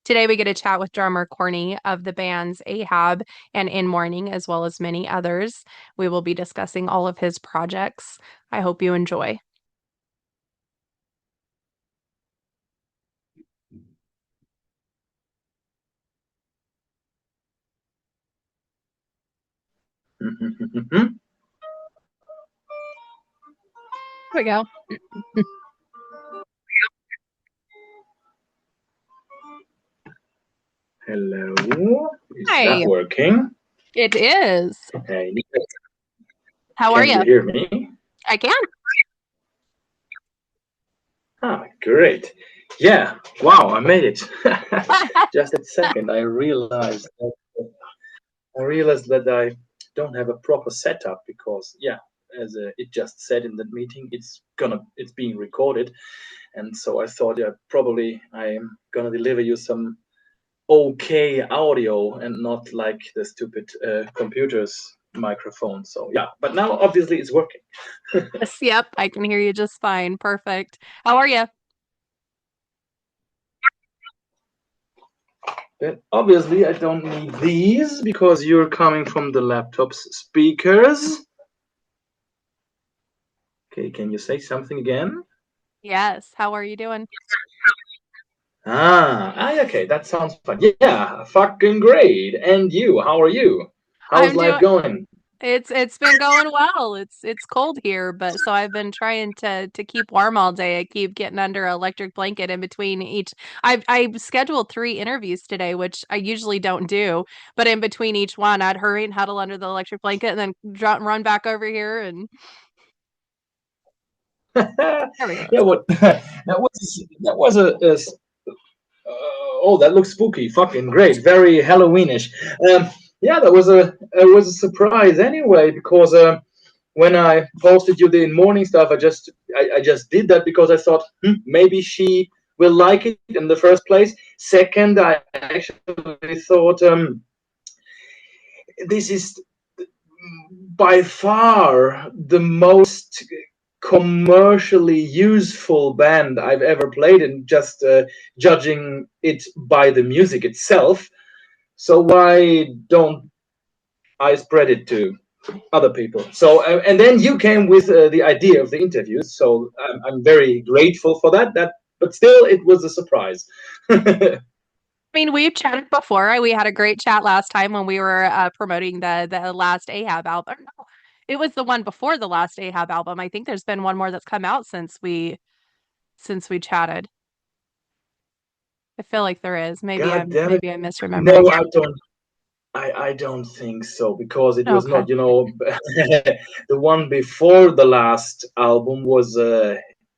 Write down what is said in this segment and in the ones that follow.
Today we get to chat with drummer Corny of the bands Ahab and In Mourning, as well as many others. We will be discussing all of his projects. I hope you enjoy. Here we go. Hello, is that Hi, working? it is. Hey, How are can you you? hear me? I can. Ah, great. Yeah, wow, I made it. Just a second, I realized that I don't have a proper setup because, yeah, as it just said in the meeting, it's being recorded, and so I thought, yeah, probably I'm gonna deliver you some okay audio and not like the stupid computer's microphone. So yeah, but now obviously it's working. Yes, yep, I can hear you just fine. Perfect. How are you? But obviously I don't need these because you're coming from the laptop's speakers. Okay, can you say something again? Yes, how are you doing? Okay, that sounds fun. Yeah, fucking great. And you, how are you? How's I'm life doing going? it's been going well. It's cold here, but so I've been trying to keep warm all day. I keep getting under an electric blanket in between each. I've scheduled 3 interviews today, which I usually don't do, but in between each one, I'd hurry and huddle under the electric blanket and then run back over here and there we go. Yeah, what that was oh, that looks spooky. Fucking great. Very Halloweenish. Yeah, that was a surprise anyway because when I posted you the morning stuff, I just did that because I thought maybe she will like it in the first place. Second, I actually thought this is by far the most commercially useful band I've ever played, and just judging it by the music itself. So why don't I spread it to other people? So and then you came with the idea of the interviews. So I'm very grateful for that. But still, it was a surprise. I mean, we've chatted before. We had a great chat last time when we were promoting the last Ahab album. No, it was the one before the last Ahab album. I think there's been one more that's come out since we chatted. I feel like there is. Maybe God I'm damn it! maybe I'm misremembering. No, I don't. I don't think so because it was Okay. not, the one before the last album was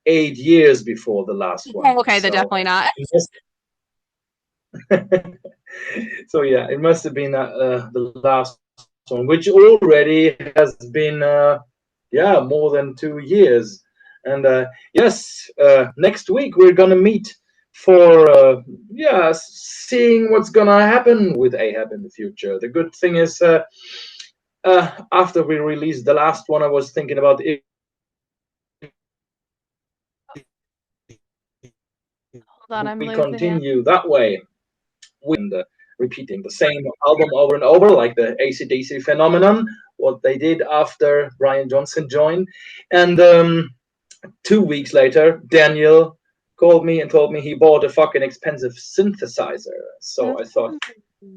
8 years before the last one. Okay, then So, definitely not. so yeah, it must have been the last one, which already has been, yeah, more than 2 years. And yes, next week we're gonna meet for yeah, seeing what's gonna happen with Ahab in the future. The good thing is, after we released the last one, I was thinking about if Hold on, I'm we losing you. continue that way with repeating the same album over and over, like the AC/DC phenomenon, what they did after Brian Johnson joined. And 2 weeks later, Daniel called me and told me he bought a fucking expensive synthesizer. So I thought,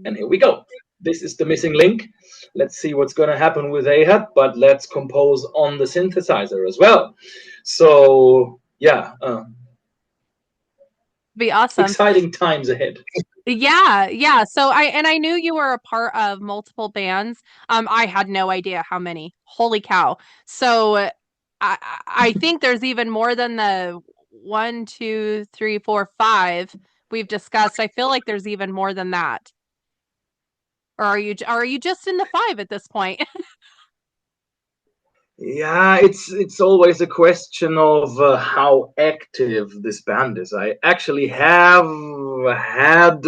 and here we go. This is the missing link. Let's see what's going to happen with Ahab, but let's compose on the synthesizer as well. So, yeah, Be awesome. exciting times ahead. Yeah, yeah. So I knew you were a part of multiple bands. I had no idea how many. Holy cow. So I think there's even more than the one, two, three, four, five we've discussed. I feel like there's even more than that. Or are you just in the five at this point? Yeah, it's always a question of how active this band is. I actually have had,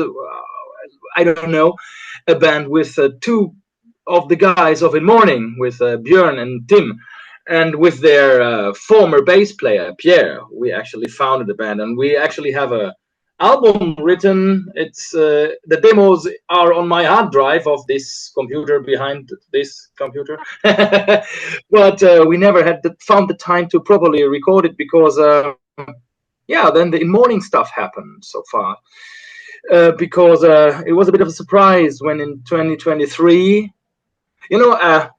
I don't know, a band with two of the guys of In Morning, with Björn and Tim, and with their former bass player Pierre. We actually founded the band, and we actually have album written. It's the demos are on my hard drive of this computer behind this computer, but we never had found the time to properly record it because yeah, then the Mourning stuff happened so far. Because it was a bit of a surprise when in 2023,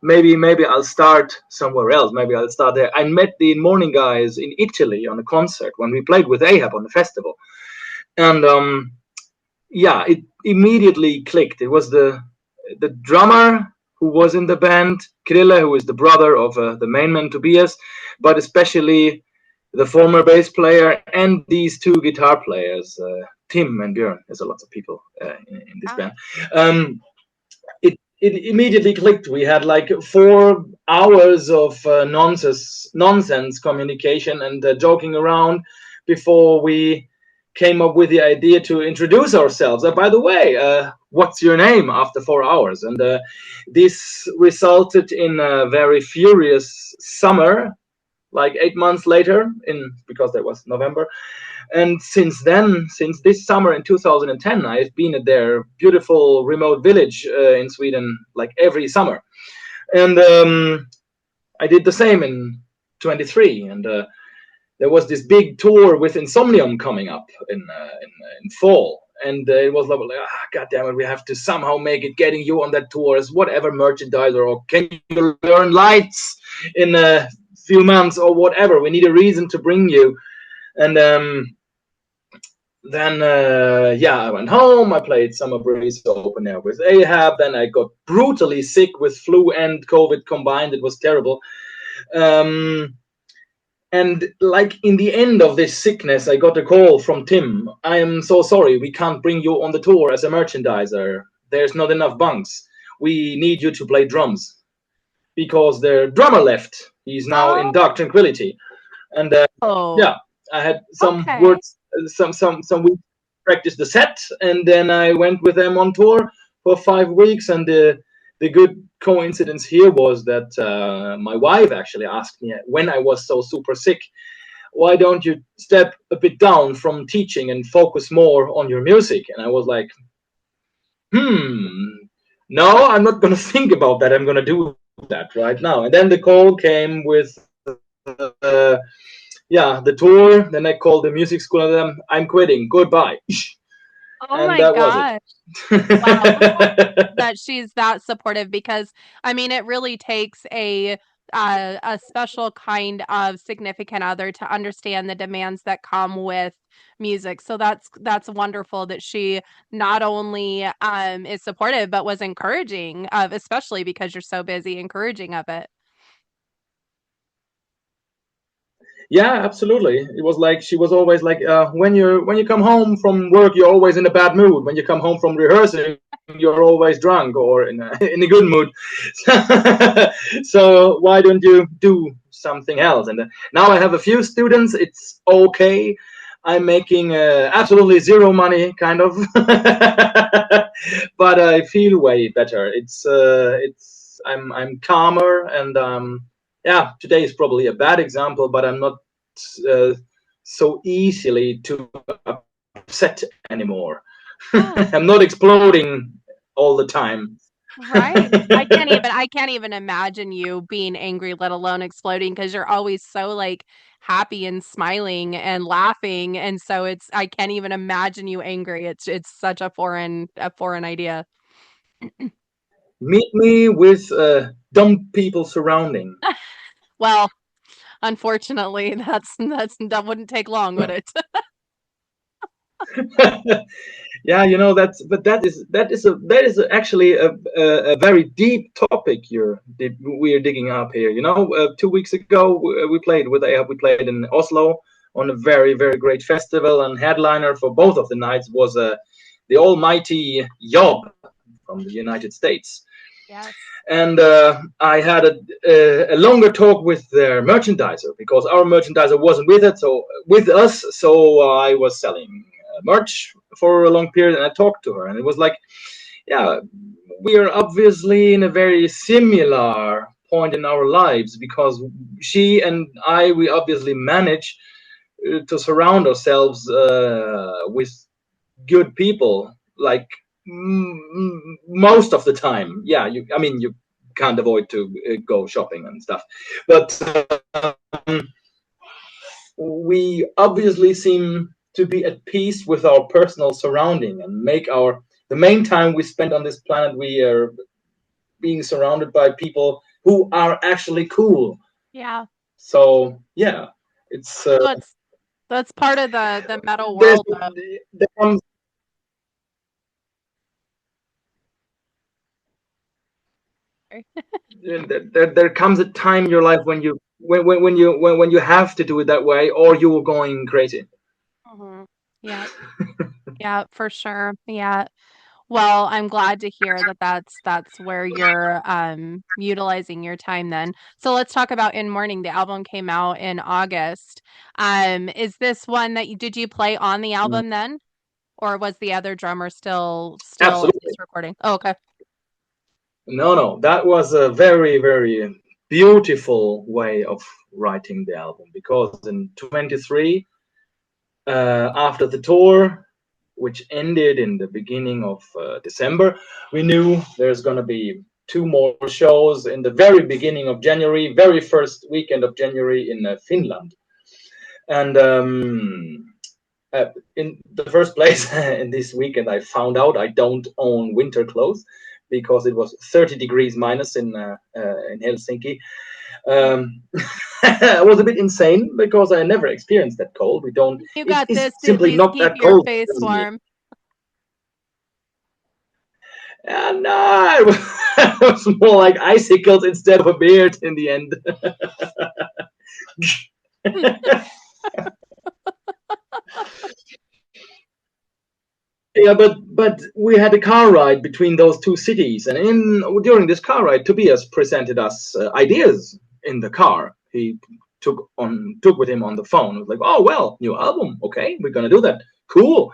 maybe I'll start somewhere else. Maybe I'll start there. I met the Mourning guys in Italy on a concert when we played with Ahab on the festival, and yeah, it immediately clicked. It was the drummer who was in the band, Krille, who is the brother of the main man Tobias, but especially the former bass player and these two guitar players, Tim and Björn. There's a lot of people in this band. It immediately clicked. We had like 4 hours of nonsense communication and joking around before we came up with the idea to introduce ourselves. By the way, what's your name? After 4 hours, and this resulted in a very furious summer. Like 8 months later, because that was November, and since then, since this summer in 2010, I've been at their beautiful remote village in Sweden, like every summer, and I did the same in 23, and there was this big tour with Insomnium coming up in fall, and it was like, God damn it, we have to somehow make it getting you on that tour as whatever merchandiser, or can you learn lights in a few months or whatever. We need a reason to bring you. And then yeah, I went home. I played Summer Breeze open air with Ahab. Then I got brutally sick with flu and COVID combined. It was terrible. And like in the end of this sickness, I got a call from Tim. I am so sorry, we can't bring you on the tour as a merchandiser. There's not enough bunks. We need you to play drums because their drummer left. He's now in Dark Tranquility. And yeah, I had some words, some weeks practice the set, and then I went with them on tour for 5 weeks. And the good coincidence here was that my wife actually asked me when I was so super sick, why don't you step a bit down from teaching and focus more on your music? And I was like, no, I'm not going to think about that. I'm going to do that right now. And then the call came with yeah, the tour. Then I called the music school and them, I'm quitting, goodbye. Oh and my that gosh. was it. Wow. That she's that supportive, because I mean it really takes a special kind of significant other to understand the demands that come with music. So that's wonderful that she not only is supportive but was encouraging of, especially because you're so busy, encouraging of it. Yeah, absolutely. It was like she was always like, when you come home from work, you're always in a bad mood. When you come home from rehearsing, you're always drunk or in a good mood. So why don't you do something else? And now I have a few students. It's okay. I'm making absolutely zero money, kind of, but I feel way better. I'm calmer, and yeah, today is probably a bad example, but I'm not so easily to upset anymore. I'm not exploding all the time. Right. I can't even imagine you being angry, let alone exploding, because you're always so like happy and smiling and laughing. And so I can't even imagine you angry. It's such a foreign idea. Meet me with dumb people surrounding. Well, unfortunately, that wouldn't take long, would it? Yeah, that is actually a very deep topic we're digging up here. 2 weeks ago we played in Oslo on a very, very great festival, and headliner for both of the nights was the almighty Yob from the United States. Yes. And I had a longer talk with their merchandiser, because our merchandiser wasn't with us, so I was selling merch for a long period, and I talked to her, and it was like, yeah, we are obviously in a very similar point in our lives, because she and we obviously manage to surround ourselves with good people, like most of the time. Yeah, I mean, you can't avoid to go shopping and stuff, but um, we obviously seem to be at peace with our personal surrounding and make our the main time we spend on this planet we are being surrounded by people who are actually cool. Yeah. So yeah, it's That's part of the metal there's world though. there comes there comes a time in your life when you when you have to do it that way or you're going crazy. Mhm. Yeah. Yeah, for sure. Yeah. Well, I'm glad to hear that that's where you're utilizing your time then. So let's talk about In Mourning. The album came out in August. Is this one that did you play on the Mm, album then? Or was the other drummer still in absolutely. this recording? Oh, okay. No, that was a very beautiful way of writing the album because in 23, after the tour, which ended in the beginning of December, we knew there's going to be two more shows in the very beginning of January, very first weekend of January in Finland. And in the first place, in this weekend, I found out I don't own winter clothes because it was 30 degrees minus in Helsinki. Mm. I was a bit insane because I never experienced that cold. We don't. You It got is this to at simply least not keep that your cold face in Helsinki. warm. And it was more like icicles instead of a beard in the end. Yeah, but we had a car ride between those two cities, and in during this car ride, Tobias presented us ideas in the car. He took with him on the phone. It was like, oh well, new album. Okay, we're gonna do that. Cool.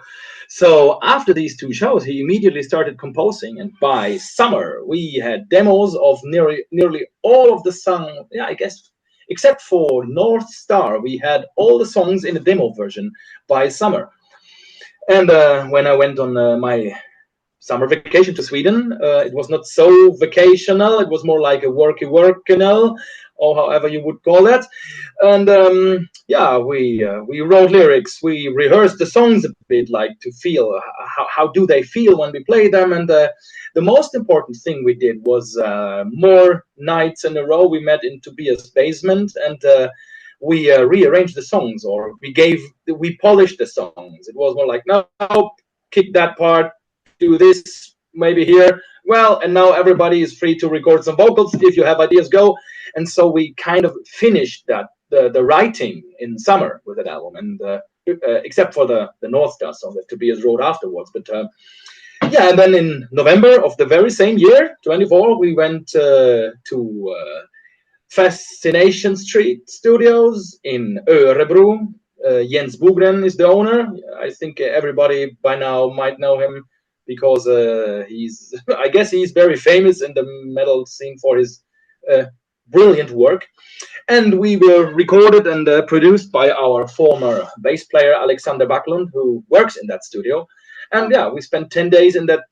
So after these two shows, he immediately started composing, and by summer we had demos of nearly all of the song. Yeah, I guess except for North Star, we had all the songs in the demo version by summer. And when I went on my summer vacation to Sweden, it was not so vacational. It was more like a worky or however you would call that. And yeah, we wrote lyrics. We rehearsed the songs a bit, like to feel how do they feel when we play them. And the most important thing we did was more nights in a row. We met in Tobias' basement and. We rearranged the songs, or we polished the songs. It was more like, no, kick that part, do this maybe here. Well, and now everybody is free to record some vocals. If you have ideas, go. And so we kind of finished that the writing in summer with that album, and except for the North Star song that Tobias wrote afterwards. But yeah, and then in November of the very same year, 24, we went to Fascination Street Studios in Örebro. Jens Bogren is the owner. I think everybody by now might know him because he's, I guess he's very famous in the metal scene for his uh, brilliant work. And we were recorded and produced by our former bass player, Alexander Backlund, who works in that studio. And Oh, yeah, we spent 10 days in that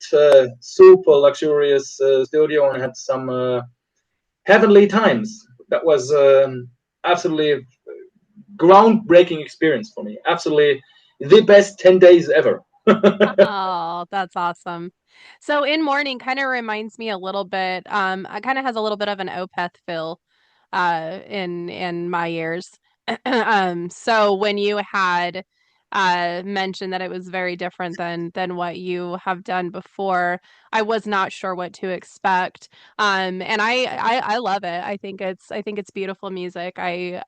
super luxurious studio and had some heavenly times. That was absolutely groundbreaking experience for me. Absolutely the best 10 days ever. oh, that's awesome. So In Mourning kind of reminds me a little bit, it kind of has a little bit of an Opeth feel in my ears. So when you had mentioned that it was very different than what you have done before, I was not sure what to expect. And I love it. I think it's beautiful music. I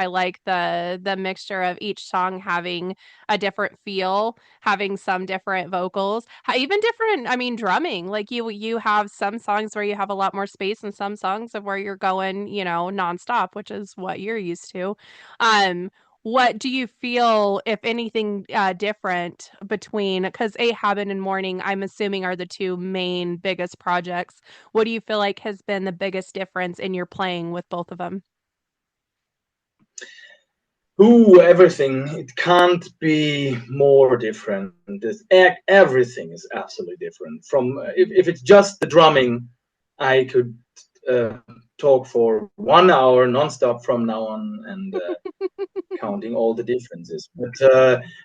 like the mixture of each song having a different feel, having some different vocals, even different, I mean, drumming. Like you have some songs where you have a lot more space and some songs of where you're going, nonstop, which is what you're used to. Um, what do you feel, if anything, different between, because Ahab and Mourning, I'm assuming, are the two main biggest projects. What do you feel like has been the biggest difference in your playing with both of them? Ooh, everything. It can't be more different. Everything is absolutely different. From if it's just the drumming, I could uh, talk for 1 hour nonstop from now on and counting all the differences. But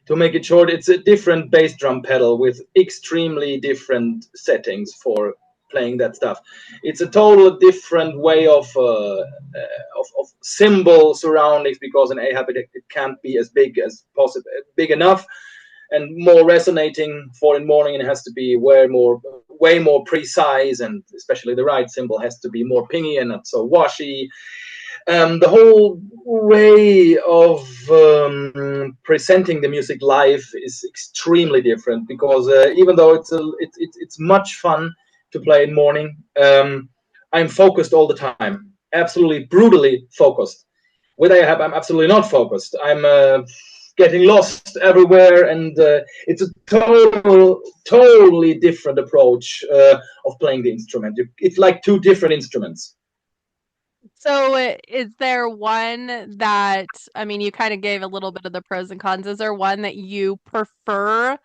to make it short, it's a different bass drum pedal with extremely different settings for playing that stuff. It's a total different way of cymbal surroundings because in Ahab it can't be as big as possible, big enough, and more resonating for in Mourning. It has to be way more precise, and especially the right cymbal has to be more pingy and not so washy. The whole way of presenting the music live is extremely different because even though it's much fun to play in Mourning, I'm focused all the time, absolutely brutally focused. With Ahab, I'm absolutely not focused. I'm getting lost everywhere, and it's a totally different approach of playing the instrument. It's like two different instruments. So, is there one that, I mean, you kind of gave a little bit of the pros and cons. Is there one that you prefer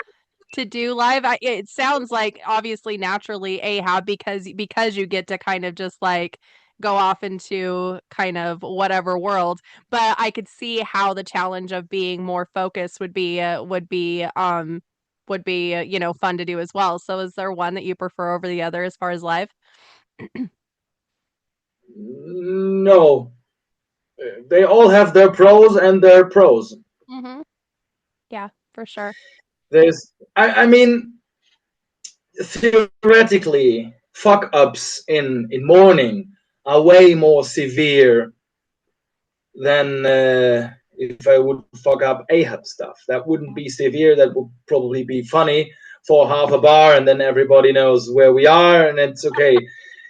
to do live? It sounds like obviously naturally Ahab because you get to kind of just like go off into kind of whatever world. But I could see how the challenge of being more focused would be fun to do as well. So, is there one that you prefer over the other as far as live? No, they all have their pros and their pros. Mm-hmm. Yeah, for sure. I mean, theoretically, fuck ups in Mourning are way more severe than if I would fuck up Ahab stuff. That wouldn't be severe. That would probably be funny for half a bar, and then everybody knows where we are, and it's okay.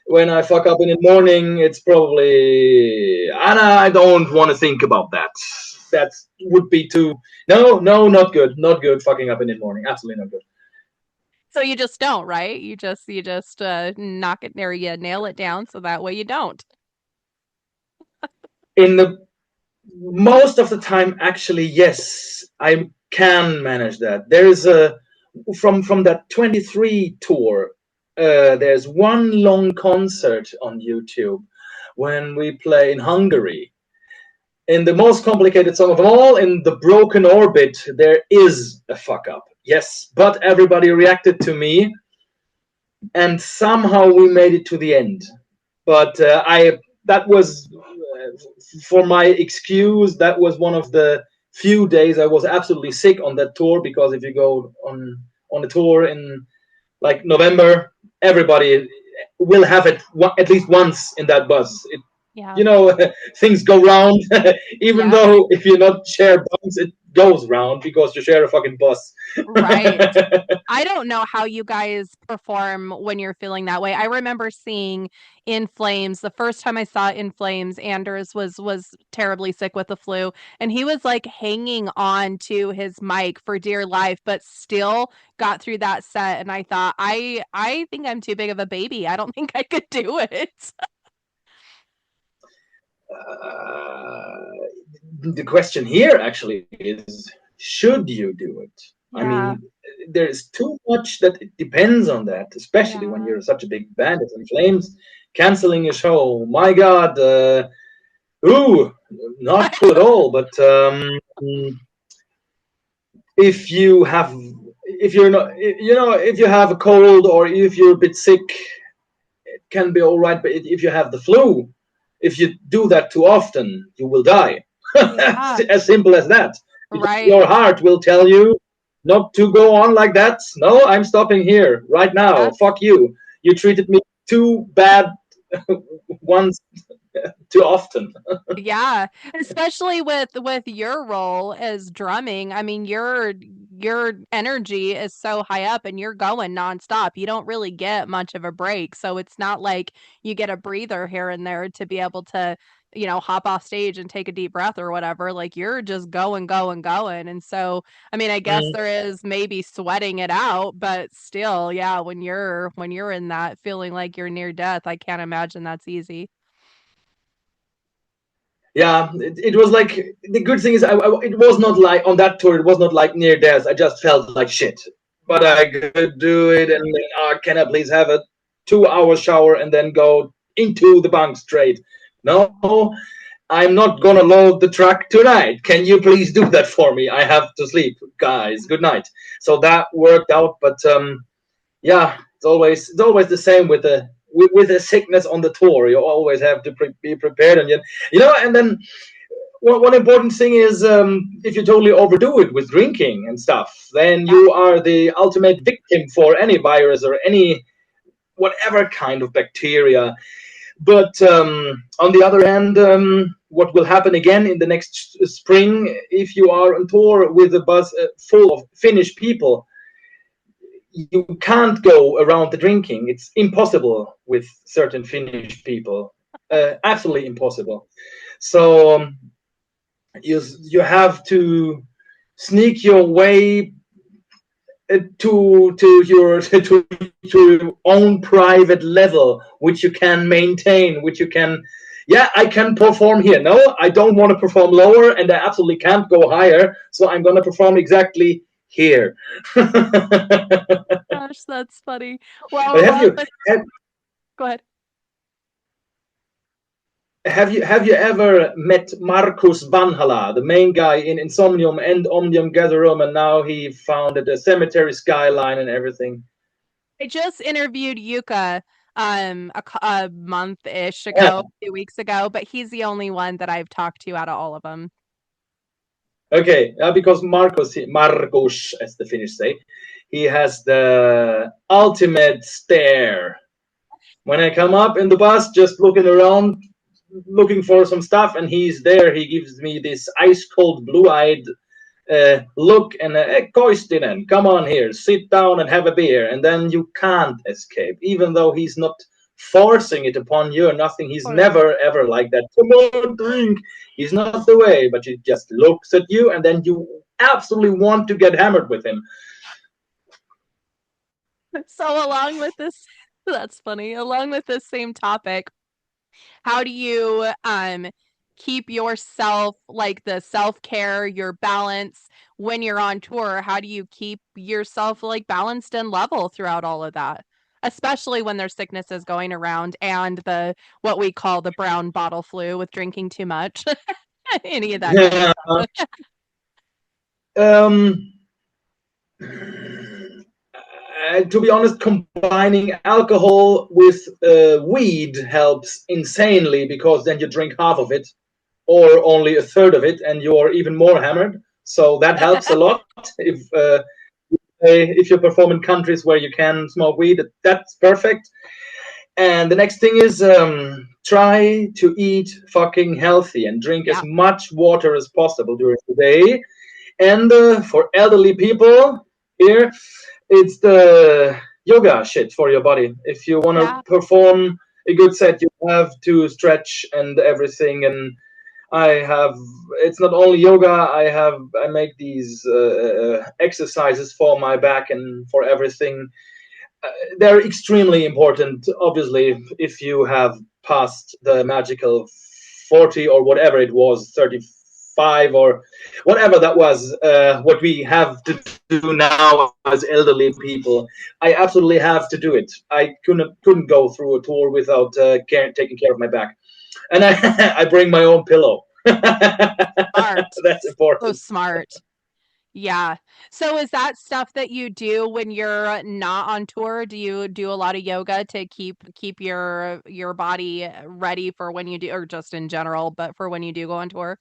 When I fuck up in the Mourning, it's probably Anna. I don't want to think about that. That would be too. No, no, not good. Not good. Fucking up in the Mourning. Absolutely not good. So you just don't, right? You just knock it there, you nail it down so that way you don't. In the most of the time, actually, yes, I can manage that. There is a from that 23 tour. There's one long concert on YouTube when we play in Hungary. In the most complicated song of them all, in the Broken Orbit, there is a fuck up. Yes, but everybody reacted to me, and somehow we made it to the end. But I that was for my excuse. That was one of the few days I was absolutely sick on that tour because if you go on a tour in like November, everybody will have it at least once in that bus. Yeah. You know, things go round. Even Yeah. though if you not share bus, it goes round because you share a fucking bus. Right. I don't know how you guys perform when you're feeling that way. I remember seeing In Flames the first time I saw In Flames. Anders was terribly sick with the flu, and he was like hanging on to his mic for dear life, but still got through that set. And I thought, I think I'm too big of a baby. I don't think I could do it. uh, the question here actually is, should you do it? I Yeah. mean, there's too much that it depends on that, especially when Yeah. you're such a big band as In Flames. Canceling a show, my God, ooh, not cool at all. But if you have, if you're not, if you have a cold or if you're a bit sick, it can be all right. But if you have the flu, if you do that too often, you will die. Yeah. As simple as that. Right. Your heart will tell you not to go on like that. No, I'm stopping here right now. Yeah. Fuck you. You treated me too bad once too often. Yeah, especially with your role as drumming. I mean, your energy is so high up and you're going nonstop. You don't really get much of a break. So it's not like you get a breather here and there to be able to, hop off stage and take a deep breath or whatever. Like you're just going, going, going. And so, I mean, I guess Mm. there is maybe sweating it out, but still, yeah, when you're in that feeling like you're near death, I can't imagine that's easy. yeah, it was like the good thing is it was not like on that tour. It was not like near death. I just felt like shit, but Yeah. I could do it. And then, can I please have a 2 hour shower and then go into the bunk straight? No, I'm not gonna load the truck tonight. Can you please do that for me? I have to sleep, guys. Good night. So that worked out, but yeah, it's always the same with the sickness on the tour. You always have to be prepared, and and then one important thing is if you totally overdo it with drinking and stuff, then Yeah. you are the ultimate victim for any virus or any whatever kind of bacteria. But on the other hand, what will happen again in the next spring if you are on tour with a bus full of Finnish people? You can't go around the drinking. It's impossible with certain Finnish people. Absolutely impossible. So you have to sneak your way to your to your own private level, which you can maintain, which you can. Yeah, I can perform here. No, I don't want to perform lower, and I absolutely can't go higher. So I'm gonna perform exactly here. Gosh, that's funny. Well, have you but have, go ahead. have you ever met Markus Vanhala, the main guy in Insomnium and Omnium Gatherum, and now he founded the Cemetery Skyline and everything? I just interviewed Yuka a month-ish Yeah. ago, a few weeks ago, but he's the only one that I've talked to out of all of them. Okay, because Markus, as the Finnish say, he has the ultimate stare. When I come up in the bus, just looking around, looking for some stuff, and he's there. He gives me this ice cold, blue eyed look and Koistinen, come on here, sit down and have a beer. And then you can't escape, even though he's not forcing it upon you or nothing. He's Totally. never ever like that. Come on, drink. He's not the way, but he just looks at you, and then you absolutely want to get hammered with him. So along with this, that's funny. Along with this same topic, how do you keep yourself like the self-care, your balance when you're on tour? How do you keep yourself like balanced and level throughout all of that? Especially when there's sicknesses going around and the what we call the brown bottle flu with drinking too much. Any of that kind of Yeah. stuff. um, to be honest, combining alcohol with weed helps insanely because then you drink half of it or only a third of it, and you're even more hammered. So that helps a lot. If you perform in countries where you can smoke weed, that's perfect. And the next thing is try to eat fucking healthy and drink as Yeah. much water as possible during the day. And for elderly people here, it's the yoga shit for your body. If you want to Yeah. perform a good set, you have to stretch and everything. And I have, it's not only yoga. I make these exercises for my back and for everything. They're extremely important. Obviously, if you have passed the magical 40 or whatever it was, 35 or whatever that was, what we have to do now as elderly people, I absolutely have to do it. I couldn't go through a tour without taking care of my back, and I bring my own pillow. Smart. That's So important. smart. Yeah. So is that stuff that you do when you're not on tour? Do you do a lot of yoga to keep your body ready for when you do, or just in general, but for when you do go on tour?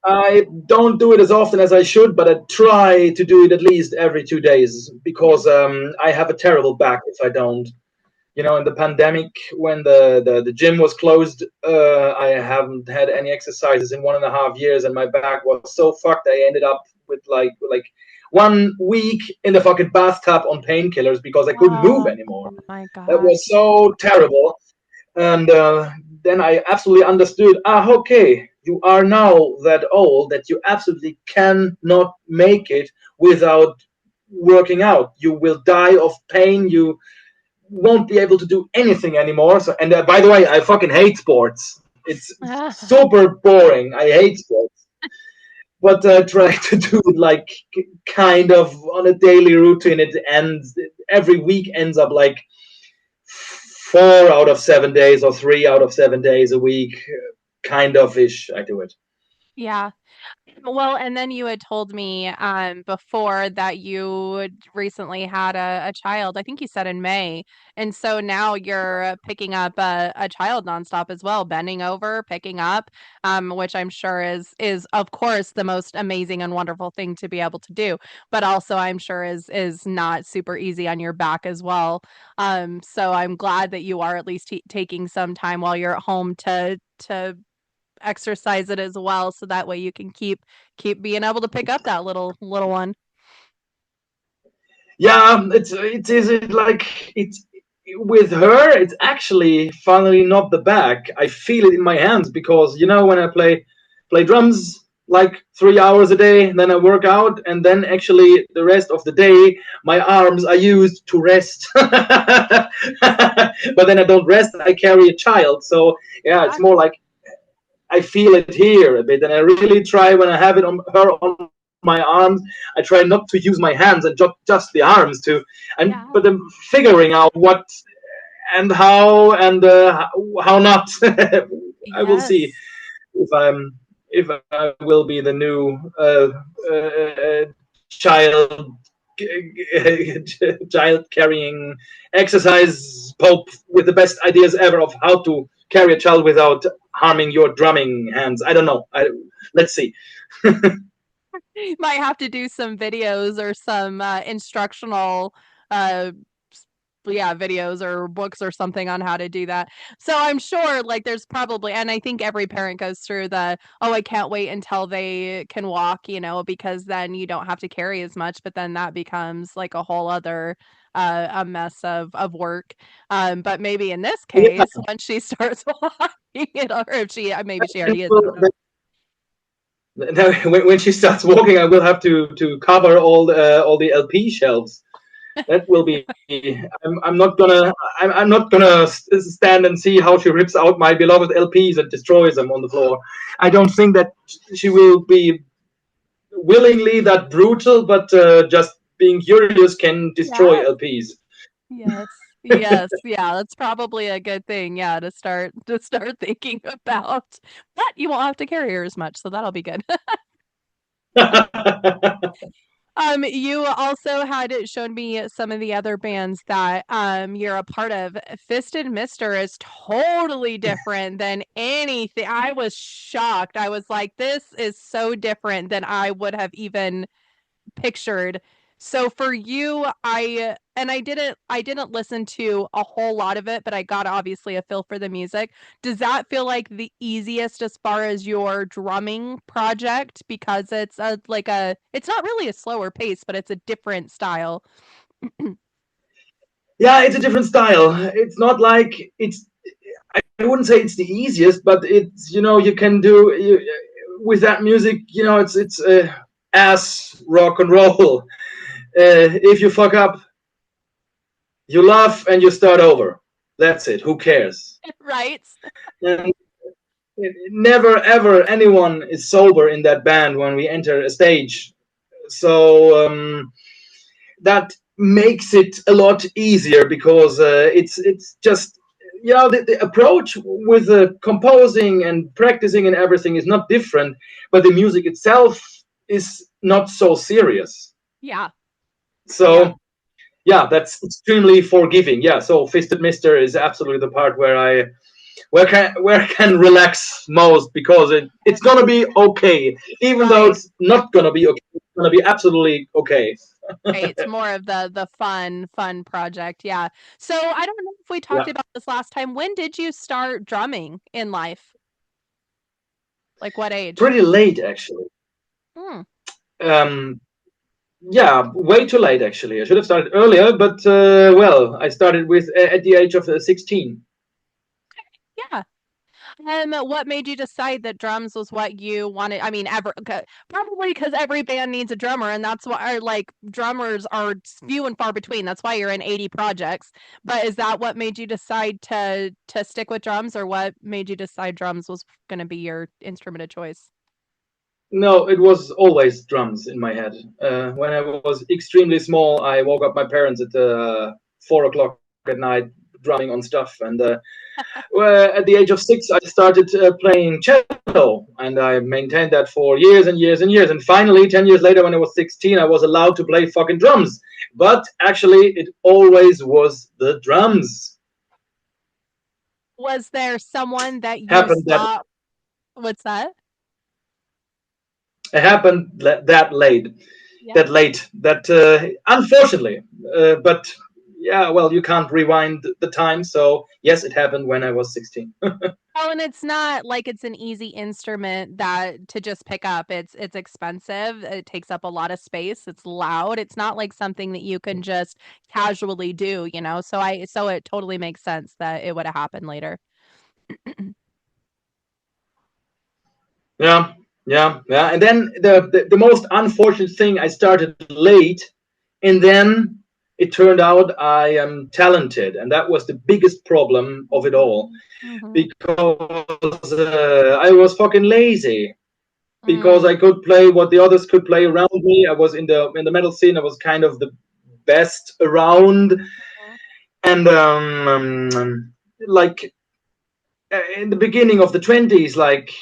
I don't do it as often as I should, but I try to do it at least every 2 days Yeah. because I have a terrible back if I don't. In the pandemic, when the gym was closed, I haven't had any exercises in 1.5 years, and my back was so fucked. I ended up with like 1 week in the fucking bathtub on painkillers because I couldn't move Oh anymore. my That gosh. was so terrible. And then I absolutely understood. Okay, you are now that old that you absolutely cannot make it without working out. You will die of pain. You won't be able to do anything anymore. So, and by the way, I fucking hate sports. It's super boring. I hate sports, but I try to do it like kind of on a daily routine. It ends every week ends up like 4 out of 7 days or 3 out of 7 days a week, kind of ish. I do it. Yeah. Well, and then you had told me before that you recently had a child. I think you said in May. And so now you're picking up a child nonstop as well, bending over, picking up, which I'm sure is of course the most amazing and wonderful thing to be able to do, but also I'm sure is not super easy on your back as well. So I'm glad that you are at least taking some time while you're at home to exercise it as well so that way you can keep being able to pick up that little one. Yeah, it is like it's with her. It's actually finally not the back. I feel it in my hands because when I play drums like 3 hours a day, then I work out, and then actually the rest of the day my arms are used to rest. But then I don't rest. I carry a child, so yeah, it's more Gotcha. like I feel it here a bit, and I really try when I have it on her on my arms. I try not to use my hands and just the arms to, Yeah. but I'm figuring out what and how not. I will see Yes. if I will be the new child child carrying exercise pope with the best ideas ever of how to carry a child without harming your drumming hands. I don't know. Let's see. Might have to do some videos or some instructional uh yeah, videos or books or something on how to do that. So I'm sure like there's probably, and I think every parent goes through the, oh, I can't wait until they can walk, because then you don't have to carry as much, but then that becomes like a whole other a mess of work. But maybe in this Yeah, case, once she starts walking, or if she maybe she then already is, I don't we'll, know. then when she starts walking, I will have to cover all the LP shelves. That will be. I'm not gonna. I'm not gonna stand and see how she rips out my beloved LPs and destroys them on the floor. I don't think that she will be willingly that brutal, but just being curious can destroy Yeah. LPs. Yes. Yes. Yeah, that's probably a good thing, yeah, to start thinking about. But you won't have to carry her as much, so that'll be good. You also had shown me some of the other bands that you're a part of. Fisted Mister is totally different than anything. I was shocked. I was like, this is so different than I would have even pictured. So for you, I didn't listen to a whole lot of it, but I got obviously a feel for the music. Does that feel like the easiest as far as your drumming project because it's not really a slower pace, but it's a different style. Yeah, it's a different style. It's not like it's. I wouldn't say it's the easiest, but it's you can do with that music. It's ass rock and roll. If you fuck up, you laugh and you start over. That's it. Who cares? Right? And never ever anyone is sober in that band when we enter a stage. So that makes it a lot easier because it's just the approach with the composing and practicing and everything is not different, but the music itself is not so serious. Yeah. Yeah. So yeah, that's extremely forgiving. Yeah, so Fisted Mister is absolutely the part where I can relax most because it's gonna be okay, even though Right. it's not gonna be okay. It's gonna be absolutely okay. Right. It's more of the fun project. Yeah. So I don't know if we talked Yeah, about this last time. When did you start drumming in life? Like what age? pretty late actually. Hmm. Um, yeah, way too late actually. I should have started earlier, but well, I started with at the age of 16. Yeah. What made you decide that drums was what you wanted? I mean, probably because every band needs a drummer, and that's why like drummers are few and far between. That's why you're in 80 projects. But is that what made you decide to stick with drums, or what made you decide drums was going to be your instrument of choice? No, it was always drums in my head. When I was extremely small, I woke up my parents at 4 o'clock at night drumming on stuff. And at the age of 6, I started playing cello, and I maintained that for years and years and years. And finally, 10 years later, when I was 16, I was allowed to play fucking drums. But actually, it always was the drums. Was there someone that you Happened that saw? What's that? it happened that late. Yeah. That unfortunately, but yeah, well, you can't rewind the time, so yes, it happened when I was 16. Oh, and it's not like it's an easy instrument that to just pick up. It's expensive. It takes up a lot of space. It's loud. It's not like something that you can just casually do, you know. So it totally makes sense that it would have happened later. Yeah, yeah. And then the most unfortunate thing, I started late, and then it turned out I am talented, and that was the biggest problem of it all, Mm-hmm. because I was fucking lazy, because Mm. I could play what the others could play around me. I was in the metal scene. I was kind of the best around, and like in the beginning of the 20s, like,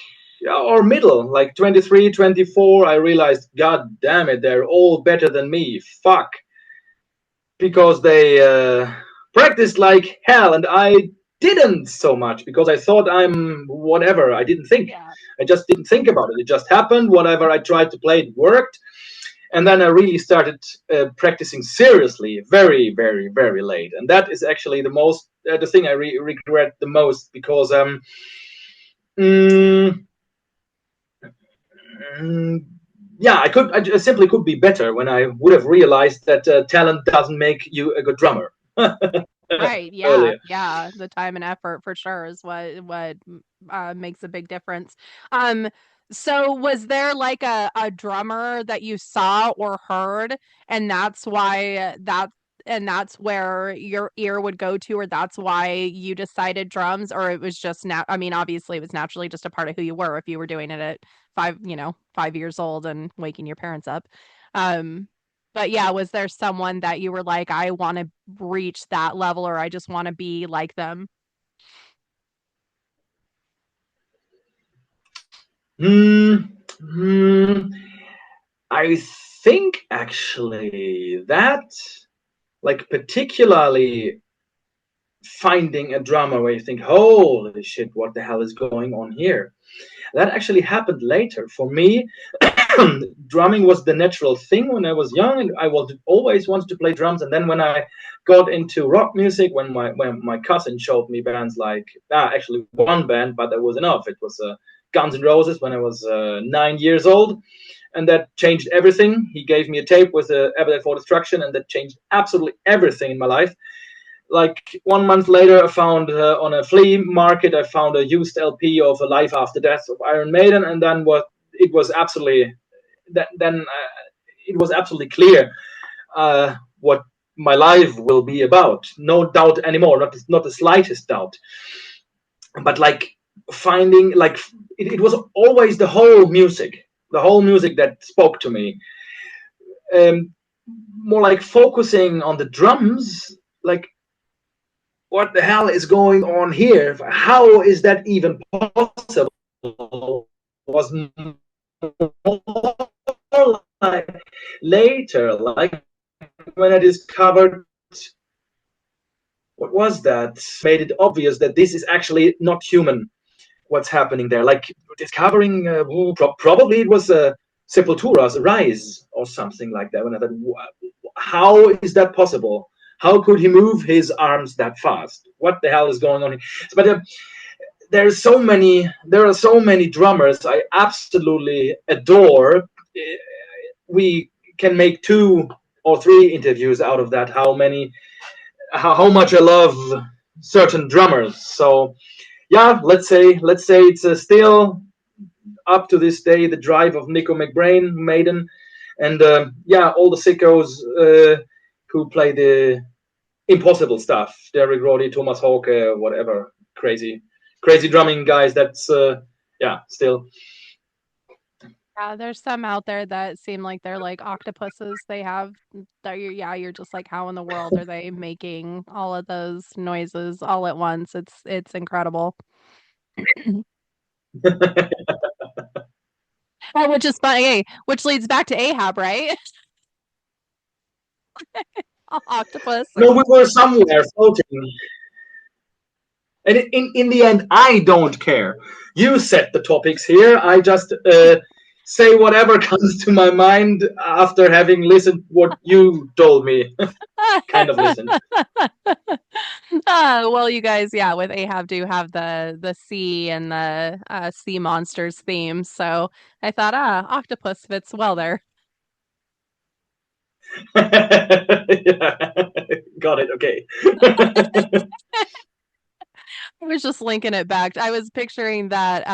or middle, like 23, 24, I realized, god damn it, they're all better than me. Fuck. Because they practiced like hell, and I didn't so much, because I thought I'm whatever. I didn't think. Yeah. I just didn't think about it. It just happened. Whatever I tried to play, it worked. And then I really started practicing seriously very, very, very late. And that is actually the thing I regret the most, because mm, mm, yeah, I simply could be better when I would have realized that talent doesn't make you a good drummer. Right. Yeah. Earlier. Yeah. The time and effort for sure is what makes a big difference. So was there like a drummer that you saw or heard, and that's where your ear would go to, or that's why you decided drums, or it was just now? I mean, obviously it was naturally just a part of who you were if you were doing it at 5 years old and waking your parents up. Um, but yeah, was there someone that you were like, I want to reach that level, or I just want to be like them? Hmm. Hmm. I think actually that, like, particularly finding a drama where you think, holy shit, what the hell is going on here? That actually happened later. For me, drumming was the natural thing when I was young, and I was always wanted to play drums. And then when I got into rock music, when my cousin showed me bands like, actually one band, but that was enough. It was Guns N' Roses when I was 9 years old, and that changed everything. He gave me a tape with Appetite for Destruction, and that changed absolutely everything in my life. Like 1 month later, I found on a flea market, I found a used LP of A Life After Death of Iron Maiden, and then it was absolutely then it was absolutely clear what my life will be about. No doubt anymore, not the slightest doubt. But like finding, like, it was always the whole music that spoke to me. Um, More like focusing on the drums, like, what the hell is going on here? How is that even possible? Was more like later, like when I discovered what was that, made it obvious that this is actually not human. What's happening there? Like discovering, probably it was Sepultura's Rise or something like that. When I thought, how is that possible? How could he move his arms that fast? What the hell is going on here? But there are so many drummers I absolutely adore. We can make 2 or 3 interviews out of that. How much I love certain drummers. So yeah, let's say it's still up to this day the drive of Nico McBrain, Maiden, and yeah, all the sickos who play the impossible stuff. Derek Roddy, Thomas Hawke, whatever, crazy drumming guys. That's yeah, still. Yeah, there's some out there that seem like they're like octopuses. They have that yeah, you're just like, how in the world are they making all of those noises all at once? It's incredible. Oh, which is funny, hey, which leads back to Ahab, right? Octopus No, and we were somewhere floating. And in the end, I don't care. You set the topics here. I just say whatever comes to my mind after having listened what you told me. Kind of listened. well, you guys, yeah, with Ahab do have the sea and the sea monsters theme, so I thought, octopus fits well there. Yeah. Got it. Okay. I was just linking it back. I was picturing that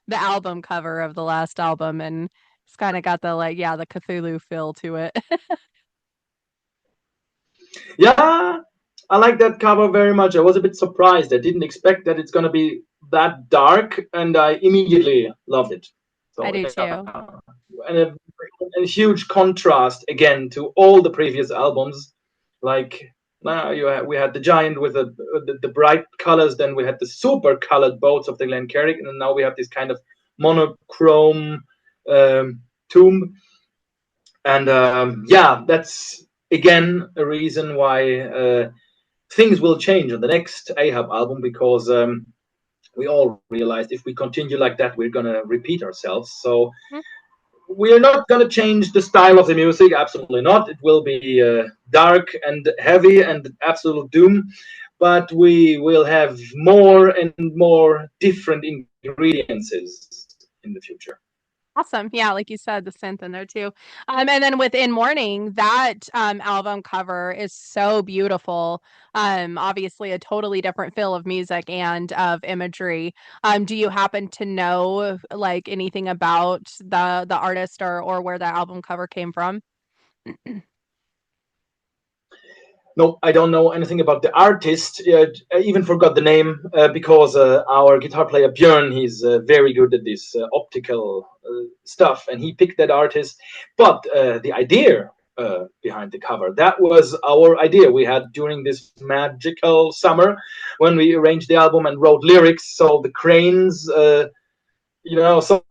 the album cover of the last album, and it's kind of got the like, yeah, the Cthulhu feel to it. Yeah, I like that cover very much. I was a bit surprised. I didn't expect that it's going to be that dark, and I immediately loved it. I So do yeah, too. and a huge contrast again to all the previous albums. Like now we had the Giant with the bright colors, then we had the super colored boats of the Glencarrick, and now we have this kind of monochrome tomb. And yeah, that's again a reason why things will change on the next Ahab album, because we all realized if we continue like that, we're gonna repeat ourselves. So we're not gonna change the style of the music. Absolutely not. It will be dark and heavy and absolute doom, but we will have more and more different ingredients in the future. Awesome. Yeah, like you said, the synth in there too. And then within Mourning, that album cover is so beautiful. Obviously a totally different feel of music and of imagery. Do you happen to know like anything about the artist or where that album cover came from? No, I don't know anything about the artist. I even forgot the name because our guitar player Björn, he's very good at this optical stuff, and he picked that artist. But the idea behind the cover, that was our idea we had during this magical summer when we arranged the album and wrote lyrics. So the cranes. Song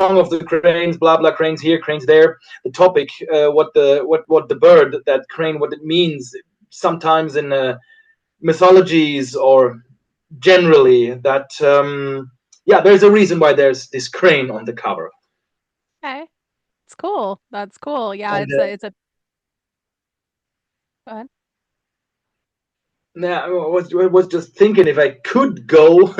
of the cranes, blah blah, cranes here, cranes there. The topic, what the bird, that crane, what it means. Sometimes in mythologies or generally, that yeah, there's a reason why there's this crane on the cover. Okay. It's cool. That's cool. Yeah, And it's a go ahead. now, I was just thinking if I could go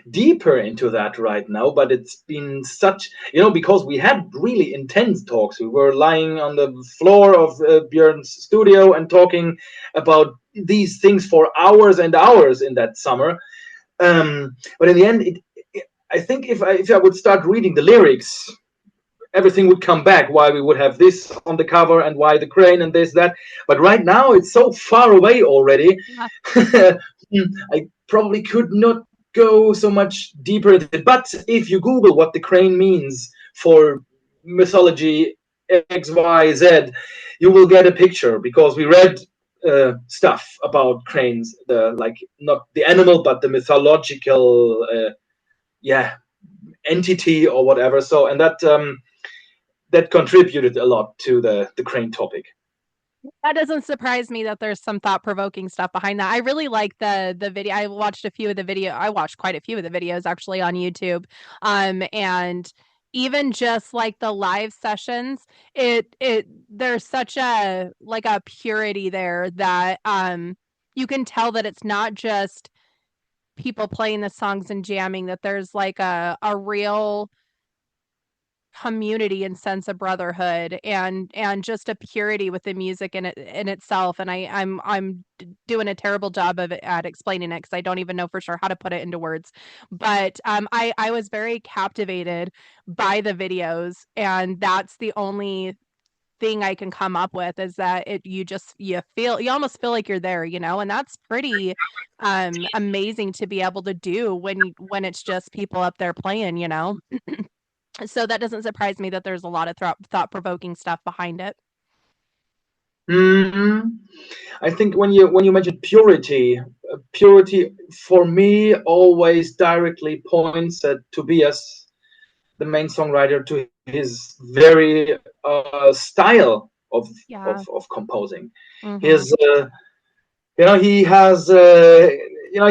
deeper into that right now, but it's been such, because we had really intense talks. We were lying on the floor of Björn's studio and talking about these things for hours and hours in that summer. But in the end, I think if I would start reading the lyrics, everything would come back, why we would have this on the cover and why the crane and this that. But right now it's so far away already. Yeah. I probably could not go so much deeper into it. But if you Google what the crane means for mythology XYZ, you will get a picture, because we read stuff about cranes, the like not the animal but the mythological yeah, entity or whatever. So, and that contributed a lot to the crane topic. That doesn't surprise me that there's some thought-provoking stuff behind that. I really like the video. I watched a few of the video. I watched quite a few of the videos actually on YouTube. And even just like the live sessions, it there's such a like a purity there that you can tell that it's not just people playing the songs and jamming, that there's like a real community and sense of brotherhood and just a purity with the music in itself. And I'm doing a terrible job of it at explaining it because I don't even know for sure how to put it into words. But I was very captivated by the videos, and that's the only thing I can come up with is that you almost feel like you're there, and that's pretty amazing to be able to do when it's just people up there playing. So that doesn't surprise me that there's a lot of thought-provoking stuff behind it. Hmm. I think when you mentioned purity, purity for me always directly points at Tobias, the main songwriter, to his very style Yeah. of composing. Mm-hmm. His he has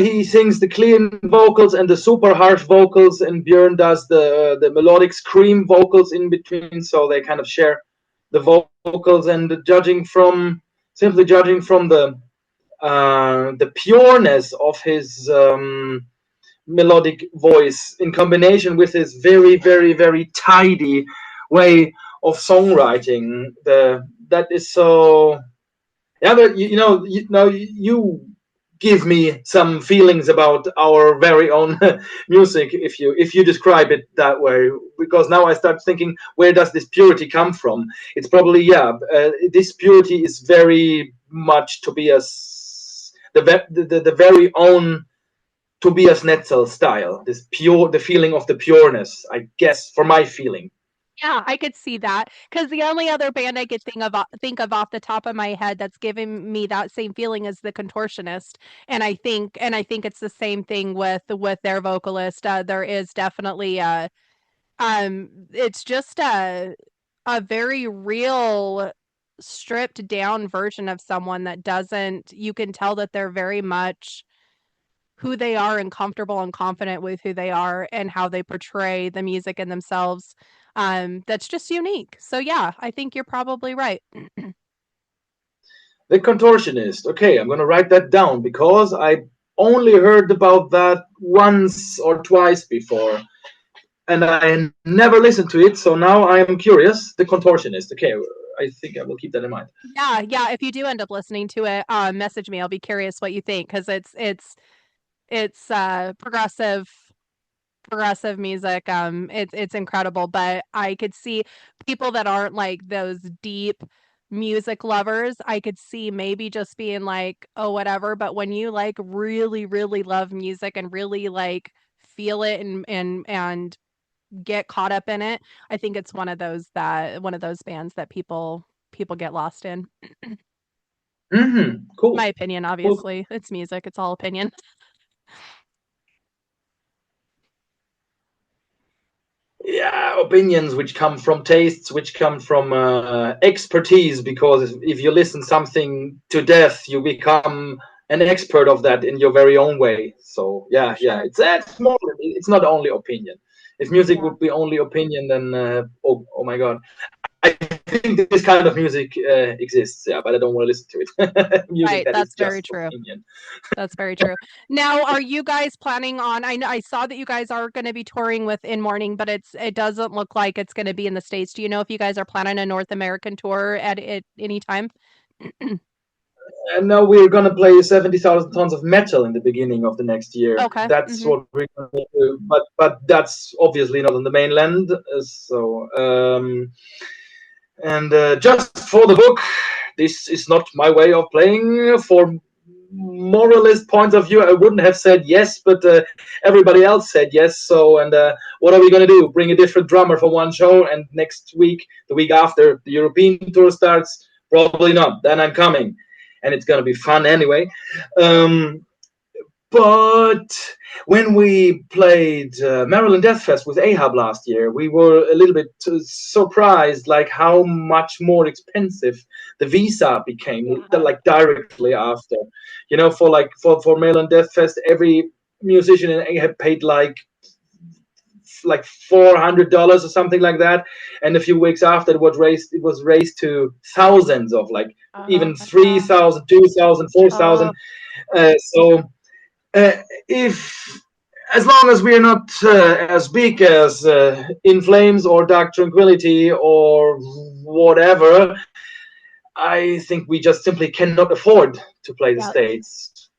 he sings the clean vocals and the super harsh vocals, and Björn does the melodic scream vocals in between, so they kind of share the vocals. And judging from the pureness of his melodic voice in combination with his very very very tidy way of songwriting, the that is so. Yeah, but you give me some feelings about our very own music if you describe it that way, because now I start thinking, where does this purity come from? It's probably, this purity is very much Tobias, the very own Tobias Netzel style, this pure, the feeling of the pureness, I guess, for my feeling. Yeah, I could see that because the only other band I could think of off the top of my head that's giving me that same feeling is the Contortionist, and I think it's the same thing with their vocalist. There is definitely it's just a very real stripped down version of someone that doesn't. You can tell that they're very much who they are and comfortable and confident with who they are and how they portray the music and themselves. That's just unique. So yeah, I think you're probably right. The Contortionist. Okay, I'm gonna write that down because I only heard about that once or twice before, and I never listened to it. So now I am curious. The Contortionist. Okay, I think I will keep that in mind. Yeah, yeah. If you do end up listening to it, message me. I'll be curious what you think because it's progressive music. It's incredible, but I could see people that aren't like those deep music lovers. I could see maybe just being like, oh, whatever. But when you like really, really love music and really like feel it and get caught up in it, I think it's one of those bands that people get lost in. Mm-hmm. My Cool. opinion, Cool. obviously. It's music, it's all opinion. Yeah, opinions which come from tastes, which come from expertise. Because if you listen something to death, you become an expert of that in your very own way. So For yeah, sure. it's more. It's not only opinion. If music Yeah. would be only opinion, then oh my god, I think this kind of music exists. Yeah, but I don't want to listen to it. Music Right, that is that's very just true. opinion. That's very true. Now, are you guys planning on I saw that you guys are gonna be touring with In Mourning, but it doesn't look like it's gonna be in the States. Do you know if you guys are planning a North American tour at any time? And now we're gonna play 70,000 tons of metal in the beginning of the next year. Okay. That's Mhm. what we're gonna do. But that's obviously not on the mainland. So and just for the book, this is not my way of playing. For moralist point of view, I wouldn't have said yes, but everybody else said yes. So and what are we gonna do? Bring a different drummer for one show, and next week, the week after, the European tour starts? Probably not. Then I'm coming, and it's gonna be fun anyway. Um, but when we played Maryland Death Fest with Ahab last year, we were a little bit surprised, like how much more expensive the visa became, Yeah. like directly after. For for Maryland Death Fest, every musician in Ahab paid like $400 or something like that, and a few weeks after it was raised to thousands of, like, Oh even my three gosh. thousand, 2,000, 4,000. Oh, So if as long as we are not as big as In Flames or Dark Tranquility or whatever, I think we just simply cannot afford to play the Yeah. States.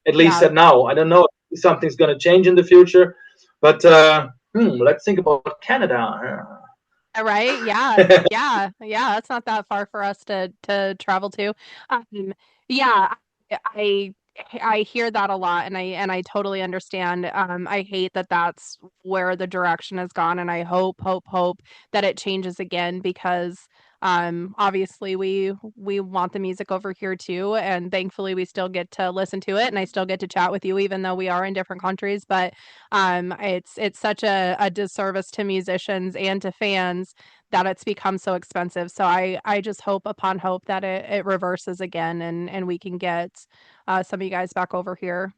At least Yeah. at now. I don't know if something's going to change in the future, but let's think about Canada. Right? Yeah. Yeah. Yeah. That's not that far for us to travel to. Yeah, I I hear that a lot and I totally understand. I hate that that's where the direction has gone and I hope that it changes again because obviously we want the music over here too and thankfully we still get to listen to it and I still get to chat with you even though we are in different countries, but it's such a disservice to musicians and to fans that it's become so expensive. So I just hope upon hope that it reverses again and we can get some of you guys back over here.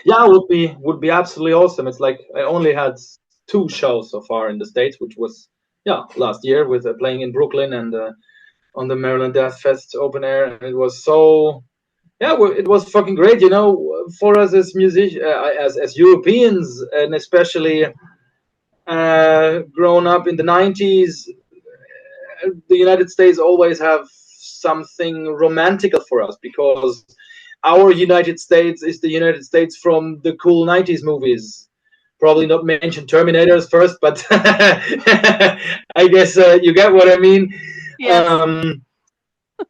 Yeah, would be absolutely awesome. It's like I only had two shows so far in the States, which was last year with playing in Brooklyn and on the Maryland Death Fest open air, and it was so it was fucking great. For us as as Europeans, and especially grown up in the '90s, the United States always have something romantical for us because our United States is the United States from the cool '90s movies. Probably not mention Terminators first, but I guess you get what I mean. Yes. Um,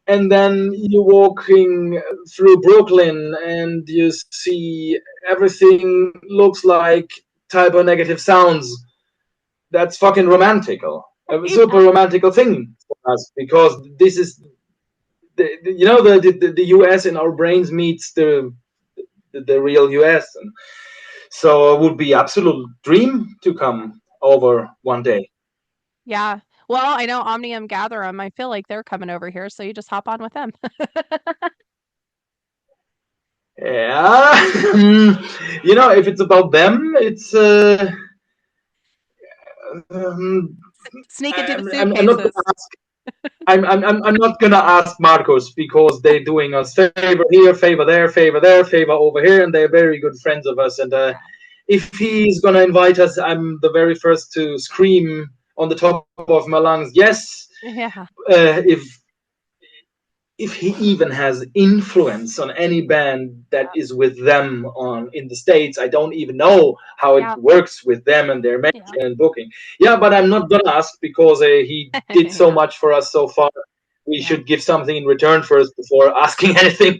and then you're walking through Brooklyn and you see everything looks like Type O Negative sounds. That's fucking romantical. A super Yeah. romantical thing for us because this is the US in our brains meets the real US, and so it would be absolute dream to come over one day. Yeah. Well, I know Omnium Gatherum. I feel like they're coming over here, so you just hop on with them. Yeah, if it's about them, it's um, Sneak into the I'm not suitcases. gonna ask. I'm not gonna ask Marcos because they're doing us favor here, favor there, favor there, favor over here, and they're very good friends of us. And if he's gonna invite us, I'm the very first to scream on the top of my lungs, yes. Yeah. If he even has influence on any band that is with them on in the States, I don't even know how it Yeah. works with them and their Yeah. management and booking. Yeah, but I'm not gonna ask because he did so Yeah. much for us so far. We Yeah. should give something in return first before asking anything.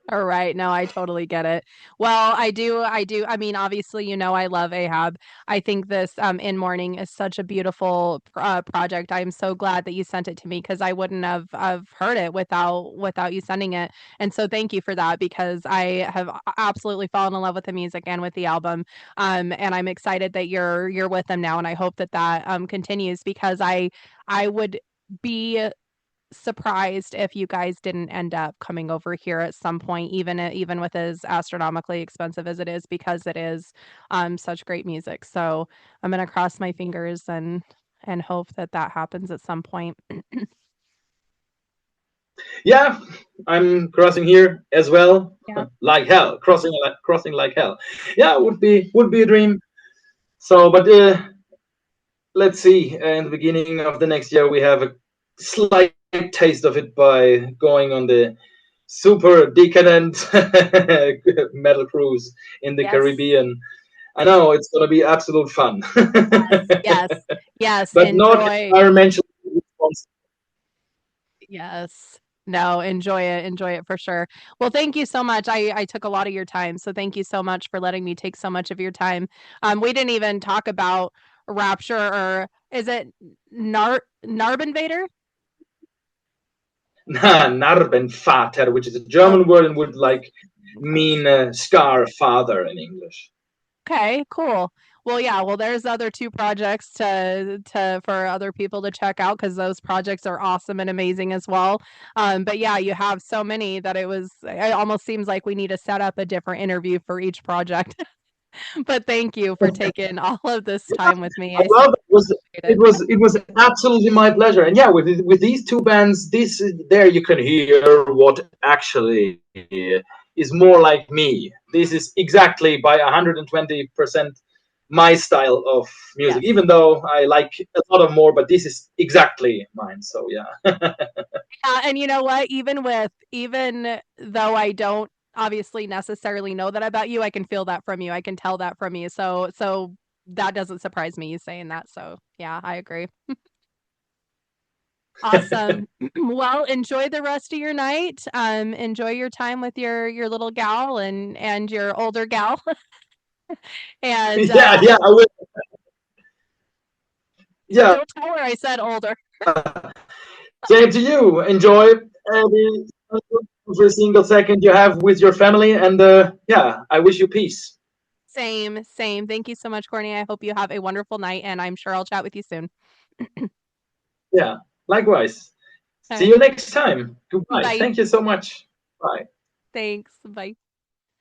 All right. No, I totally get it. Well, I do. I mean, obviously, I love Ahab. I think this In Mourning is such a beautiful project. I'm so glad that you sent it to me because I wouldn't have heard it without you sending it. And so thank you for that because I have absolutely fallen in love with the music and with the album. And I'm excited that you're with them now, and I hope that continues because I would be surprised if you guys didn't end up coming over here at some point, even with as astronomically expensive as it is, because it is such great music. So I'm gonna cross my fingers and hope that that happens at some point. Yeah, I'm crossing here as well, Yeah. like hell, crossing like hell. Yeah, would be a dream. So, but let's see. In the beginning of the next year, we have a slight taste of it by going on the super decadent metal cruise in the Yes. Caribbean. I know it's going to be absolute fun, Yes. Yes. Yes. but not Enjoy. environmentally responsible. Yes. No, enjoy it. Enjoy it for sure. Well, thank you so much. I took a lot of your time, so thank you so much for letting me take so much of your time. We didn't even talk about Rapture or is it Narbenvader? Narbenvater, which is a Oh, German word and would like mean scar father in English. okay, cool. Well, yeah, well, there's the other two projects to for other people to check out because those projects are awesome and amazing as well. But yeah, you have so many that it almost seems like we need to set up a different interview for each project. But thank you for taking all of this time with me. I I so love it. appreciate It it. was it was absolutely my pleasure. And yeah, with these two bands, this there you can hear what actually is more like me. This is exactly by 120% my style of music, Yes. even though I like a lot of more, but this is exactly mine. So yeah. And you know what? Even though I don't obviously necessarily know that about you, I can feel that from you. I can tell that from you. So that doesn't surprise me, you saying that. So yeah, I agree. Awesome. Well, enjoy the rest of your night. Enjoy your time with your little gal and your older gal. And Yeah, yeah, I will. Yeah, don't tell her I said older. same to you. Enjoy every single second you have with your family, and yeah, I wish you peace. Same, same. Thank you so much, Corny. I hope you have a wonderful night, and I'm sure I'll chat with you soon. Yeah, likewise. All See right. you next time. Goodbye. Bye. Thank you so much. Bye. Thanks. Bye.